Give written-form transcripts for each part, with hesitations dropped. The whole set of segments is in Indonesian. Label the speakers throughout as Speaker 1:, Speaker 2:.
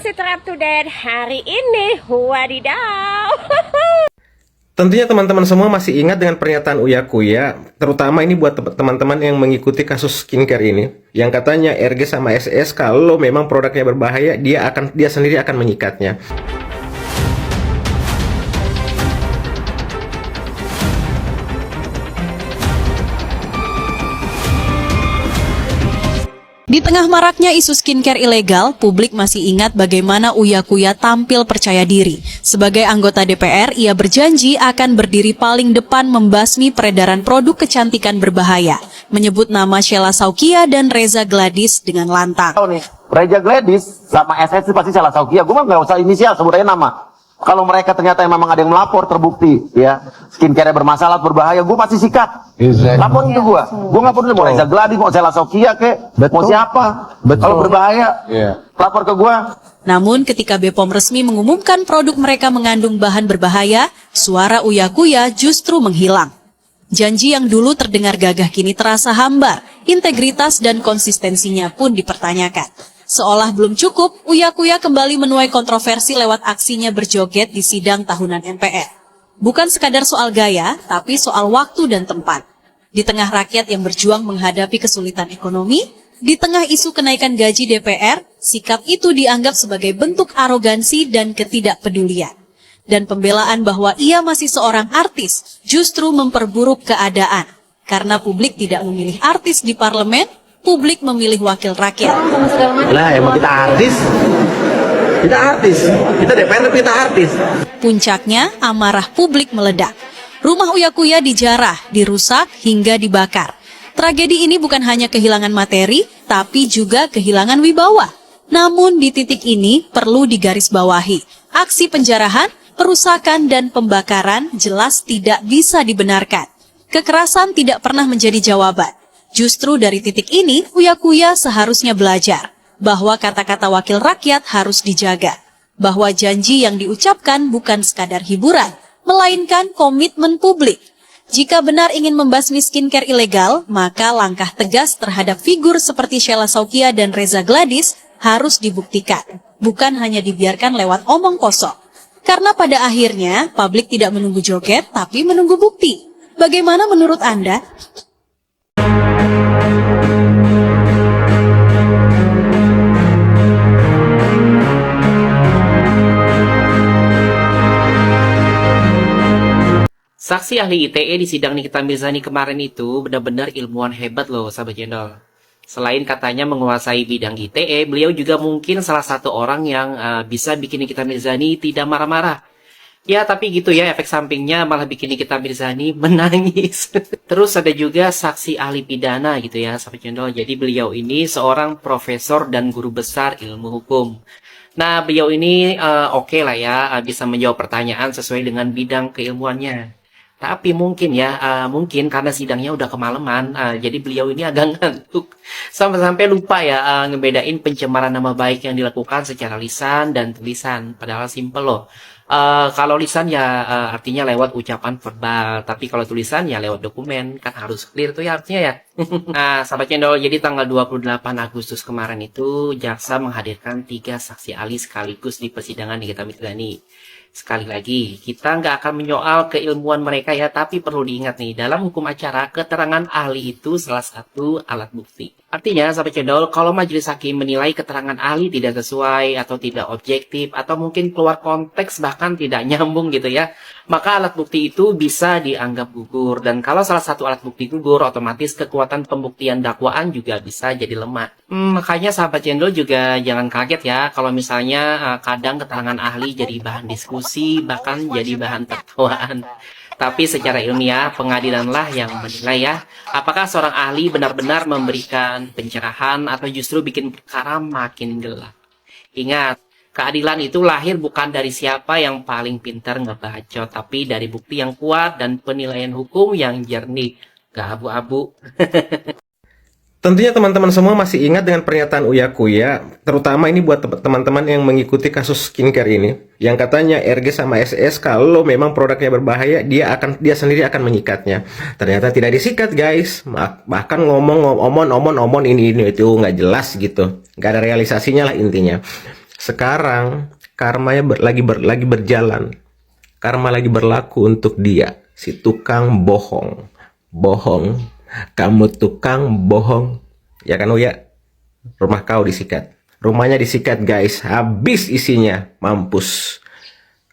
Speaker 1: masih terap to date hari ini. Wadidaw.
Speaker 2: Tentunya teman-teman semua masih ingat dengan pernyataan Uya Kuya, terutama ini buat teman-teman yang mengikuti kasus skincare ini, yang katanya RG sama SS kalau memang produknya berbahaya, dia sendiri akan menyikatnya.
Speaker 3: Di tengah maraknya isu skincare ilegal, publik masih ingat bagaimana Uya Kuya tampil percaya diri. Sebagai anggota DPR, ia berjanji akan berdiri paling depan membasmi peredaran produk kecantikan berbahaya, menyebut nama Sheila Saukia dan Reza Gladys dengan lantang.
Speaker 4: Reza Gladys sama SS pasti Sheila Saukia, gue mah nggak usah inisial, sebut aja nama. Kalau mereka ternyata memang ada yang melapor, terbukti ya skincare bermasalah, berbahaya, gue pasti sikat. Laporin ke gue nggak peduli mau Reza Gladys, mau Sheila Saukia mau siapa. Kalau berbahaya, lapor ke gue.
Speaker 3: Namun ketika BPOM resmi mengumumkan produk mereka mengandung bahan berbahaya, suara Uya Kuya justru menghilang. Janji yang dulu terdengar gagah kini terasa hambar, integritas dan konsistensinya pun dipertanyakan. Seolah belum cukup, Uya Kuya kembali menuai kontroversi lewat aksinya berjoget di sidang tahunan MPR. Bukan sekadar soal gaya, tapi soal waktu dan tempat. Di tengah rakyat yang berjuang menghadapi kesulitan ekonomi, di tengah isu kenaikan gaji DPR, sikap itu dianggap sebagai bentuk arogansi dan ketidakpedulian. Dan pembelaan bahwa ia masih seorang artis justru memperburuk keadaan. Karena publik tidak memilih artis di parlemen, publik memilih wakil rakyat.
Speaker 4: Lah emang kita artis. Kita DPR tapi kita artis.
Speaker 3: Puncaknya, amarah publik meledak. Rumah Uya Kuya dijarah, dirusak, hingga dibakar. Tragedi ini bukan hanya kehilangan materi, tapi juga kehilangan wibawa. Namun di titik ini perlu digarisbawahi. Aksi penjarahan, perusakan, dan pembakaran jelas tidak bisa dibenarkan. Kekerasan tidak pernah menjadi jawaban. Justru dari titik ini, Uya Kuya seharusnya belajar bahwa kata-kata wakil rakyat harus dijaga. Bahwa janji yang diucapkan bukan sekadar hiburan, melainkan komitmen publik. Jika benar ingin membasmi skincare ilegal, maka langkah tegas terhadap figur seperti Sheila Saukia dan Reza Gladys harus dibuktikan, bukan hanya dibiarkan lewat omong kosong. Karena pada akhirnya, publik tidak menunggu joget, tapi menunggu bukti. Bagaimana menurut Anda?
Speaker 5: Saksi ahli ITE di sidang Nikita Mirzani kemarin itu benar-benar ilmuwan hebat loh, sahabat channel. Selain katanya menguasai bidang ITE, beliau juga mungkin salah satu orang yang bisa bikin Nikita Mirzani tidak marah-marah. Ya, tapi gitu ya, efek sampingnya malah bikin Nikita Mirzani menangis. Terus ada juga saksi ahli pidana gitu ya, sahabat channel. Jadi beliau ini seorang profesor dan guru besar ilmu hukum. Nah, beliau ini oke lah ya, bisa menjawab pertanyaan sesuai dengan bidang keilmuannya. Tapi mungkin ya, mungkin karena sidangnya udah kemalaman, jadi beliau ini agak ngantuk. Sampai-sampai lupa ya ngebedain pencemaran nama baik yang dilakukan secara lisan dan tulisan. Padahal simple loh. Kalau lisan ya artinya lewat ucapan verbal. Tapi kalau tulisan ya lewat dokumen. Kan harus clear tuh ya artinya ya. Nah, sahabat channel, jadi tanggal 28 Agustus kemarin itu, jaksa menghadirkan 3 saksi ahli sekaligus di persidangan Nikita Mirzani. Sekali lagi, kita nggak akan menyoal keilmuan mereka ya, tapi perlu diingat nih, dalam hukum acara, keterangan ahli itu salah satu alat bukti. Artinya, sahabat cendol, kalau majelis hakim menilai keterangan ahli tidak sesuai, atau tidak objektif, atau mungkin keluar konteks, bahkan tidak nyambung gitu ya, maka alat bukti itu bisa dianggap gugur. Dan kalau salah satu alat bukti gugur, otomatis kekuatan pembuktian dakwaan juga bisa jadi lemah. Makanya sahabat cendol juga jangan kaget ya, kalau misalnya kadang keterangan ahli jadi bahan diskusi, bahkan jadi bahan tertawaan. Tapi secara ilmiah, pengadilanlah yang menilai ya, apakah seorang ahli benar-benar memberikan pencerahan atau justru bikin perkara makin gelap. Ingat, keadilan itu lahir bukan dari siapa yang paling pintar ngebacot, tapi dari bukti yang kuat dan penilaian hukum yang jernih. Gak abu-abu.
Speaker 2: Tentunya teman-teman semua masih ingat dengan pernyataan Uya Kuya, terutama ini buat teman-teman yang mengikuti kasus skincare ini, yang katanya RG sama SS kalau memang produknya berbahaya, dia sendiri akan menyikatnya. Ternyata tidak disikat guys, bahkan ngomong ini itu nggak jelas gitu, nggak ada realisasinya lah intinya. Sekarang karmanya lagi berjalan. Karma lagi berlaku untuk dia, si tukang bohong. Bohong, kamu tukang bohong. Ya kan Uya? Rumah kau disikat. Rumahnya disikat guys, habis isinya, mampus.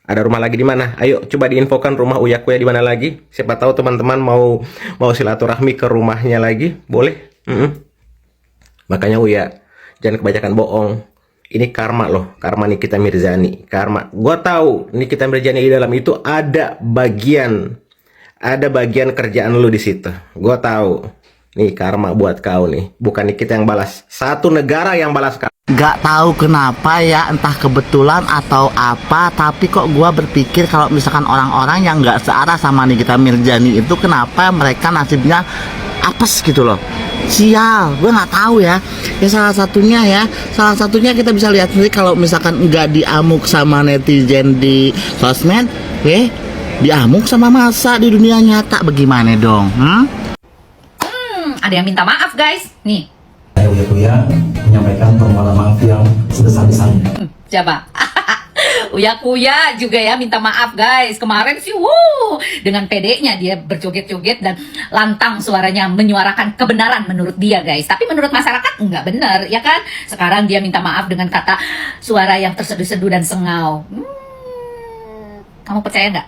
Speaker 2: Ada rumah lagi di mana? Ayo coba diinfokan rumah Uya Kuya di mana lagi. Siapa tahu teman-teman mau silaturahmi ke rumahnya lagi, boleh? Makanya Uya, jangan kebanyakan bohong. Ini karma loh, karma Nikita Mirzani. Karma. Gua tahu Nikita Mirzani di dalam itu ada bagian kerjaan lu di situ. Gua tahu. Nih karma buat kau nih, bukan Nikita yang balas. Satu negara yang balas kau.
Speaker 6: Gak tahu kenapa ya, entah kebetulan atau apa, tapi kok gua berpikir kalau misalkan orang-orang yang gak searah sama Nikita Mirzani itu, kenapa mereka nasibnya apes gitu loh. Sial, gue nggak tahu ya. Ya salah satunya kita bisa lihat sendiri kalau misalkan nggak diamuk sama netizen di sosmed, diamuk sama masa di dunia nyata, bagaimana dong?
Speaker 7: Ada yang minta maaf guys, nih.
Speaker 8: Saya Uya Kuya menyampaikan permohonan maaf yang sebesar-besarnya.
Speaker 7: Coba. Uya Kuya juga ya minta maaf guys. Kemarin sih dengan pedenya dia berjoget-joget dan lantang suaranya menyuarakan kebenaran menurut dia guys. Tapi menurut masyarakat nggak benar ya kan. Sekarang dia minta maaf dengan kata suara yang terseduh-seduh dan sengau. Kamu percaya nggak?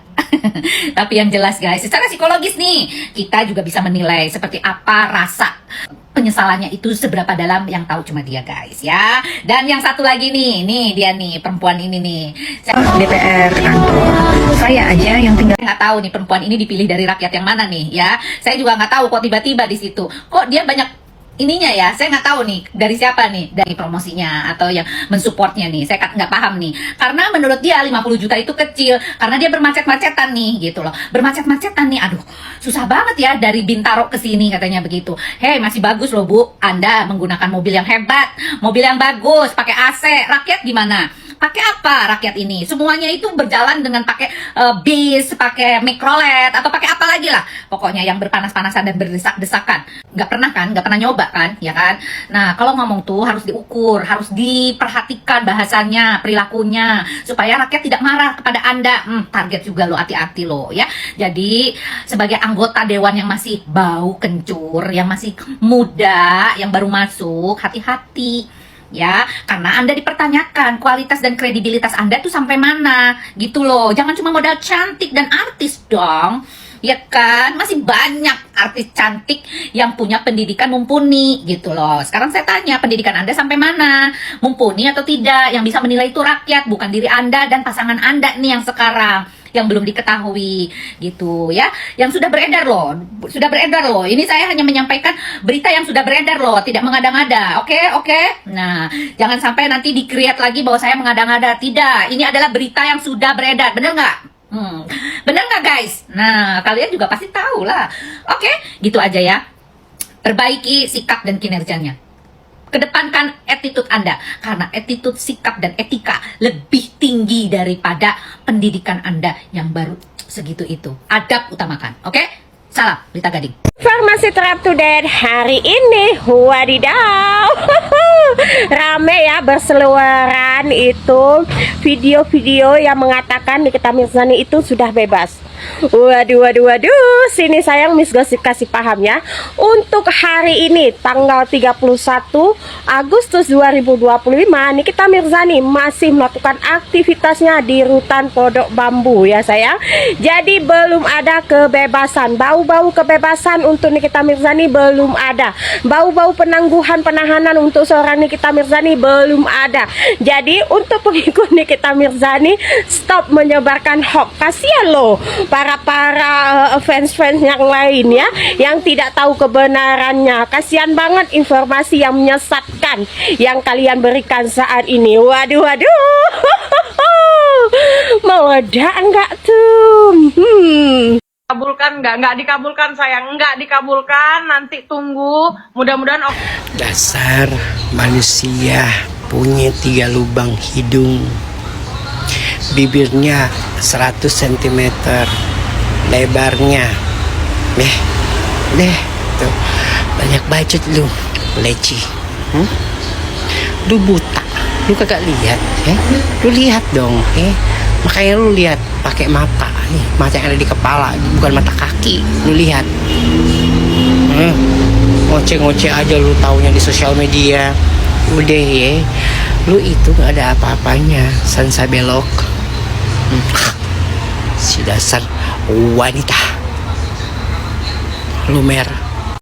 Speaker 7: Tapi yang jelas guys, secara psikologis nih, kita juga bisa menilai seperti apa rasa penyesalannya itu seberapa dalam, yang tahu cuma dia guys ya. Dan yang satu lagi nih dia nih, perempuan ini nih. DPR kantor. Saya aja yang tinggal nggak tahu nih perempuan ini dipilih dari rakyat yang mana nih ya. Saya juga nggak tahu kok tiba-tiba di situ. Kok dia banyak ininya ya, saya nggak tahu nih dari siapa nih, dari promosinya atau yang mensupportnya nih, saya nggak paham nih. Karena menurut dia 50 juta itu kecil, karena dia bermacet-macetan nih gitu loh, bermacet-macetan nih, aduh susah banget ya dari Bintaro ke sini katanya begitu. Hei masih bagus loh Bu, Anda menggunakan mobil yang hebat, mobil yang bagus, pakai AC, rakyat gimana? Pakai apa rakyat ini? Semuanya itu berjalan dengan pakai bis, pakai mikrolet, atau pakai apa lagi lah. Pokoknya yang berpanas-panasan dan berdesak-desakan. Nggak pernah nyoba kan, ya kan? Nah, kalau ngomong tuh harus diukur, harus diperhatikan bahasanya, perilakunya, supaya rakyat tidak marah kepada Anda. Target juga lo, hati-hati lo ya. Jadi, sebagai anggota dewan yang masih bau kencur, yang masih muda, yang baru masuk, hati-hati. Ya, karena Anda dipertanyakan kualitas dan kredibilitas Anda tuh sampai mana gitu loh. Jangan cuma modal cantik dan artis dong. Ya kan, masih banyak artis cantik yang punya pendidikan mumpuni gitu loh. Sekarang saya tanya, pendidikan Anda sampai mana? Mumpuni atau tidak? Yang bisa menilai itu rakyat, bukan diri Anda dan pasangan Anda nih yang sekarang, yang belum diketahui gitu ya, yang sudah beredar loh, ini saya hanya menyampaikan berita yang sudah beredar loh, tidak mengada-ngada. Oke. Nah, jangan sampai nanti di-create lagi bahwa saya mengada-ngada. Tidak, ini adalah berita yang sudah beredar, bener nggak? Bener nggak guys? Nah, kalian juga pasti tahu lah. Oke, gitu aja ya. Perbaiki sikap dan kinerjanya. Kedepankan attitude Anda, karena attitude, sikap, dan etika lebih tinggi daripada pendidikan Anda yang baru segitu itu. Adab utamakan, oke? Salam, Lita Gading.
Speaker 1: Informasi terupdate hari ini, wadidaw. Rame ya berseliweran itu video-video yang mengatakan Nikita Mirzani itu sudah bebas. Waduh, sini sayang Miss Gosip kasih paham ya. Untuk hari ini tanggal 31 Agustus 2025, Nikita Mirzani masih melakukan aktivitasnya di rutan Pondok Bambu ya sayang. Jadi belum ada kebebasan, bau-bau kebebasan untuk Nikita Mirzani belum ada. Bau-bau penangguhan penahanan untuk seorang Nikita Mirzani belum ada. Jadi untuk pengikut Nikita Mirzani, stop menyebarkan hoax. Kasihan loh para fans-fans yang lain ya, yang tidak tahu kebenarannya. Kasihan banget informasi yang menyesatkan yang kalian berikan saat ini. Waduh. Meledak enggak tuh?
Speaker 9: Kabulkan nggak dikabulkan sayang, nggak dikabulkan, nanti tunggu, mudah-mudahan.
Speaker 10: Dasar manusia punya 3 lubang hidung, bibirnya 100 cm lebarnya, tuh banyak bacot lu, leci, lu buta Lu kagak lihat, lu lihat dong, makanya lu lihat pakai mata nih, mata yang ada di kepala, bukan mata kaki. Lu lihat, ngoceh-ngoceh aja lu taunya di sosial media. Udah ya, lu itu gak ada apa-apanya, Sansa belok. Si dasar wanita lumer.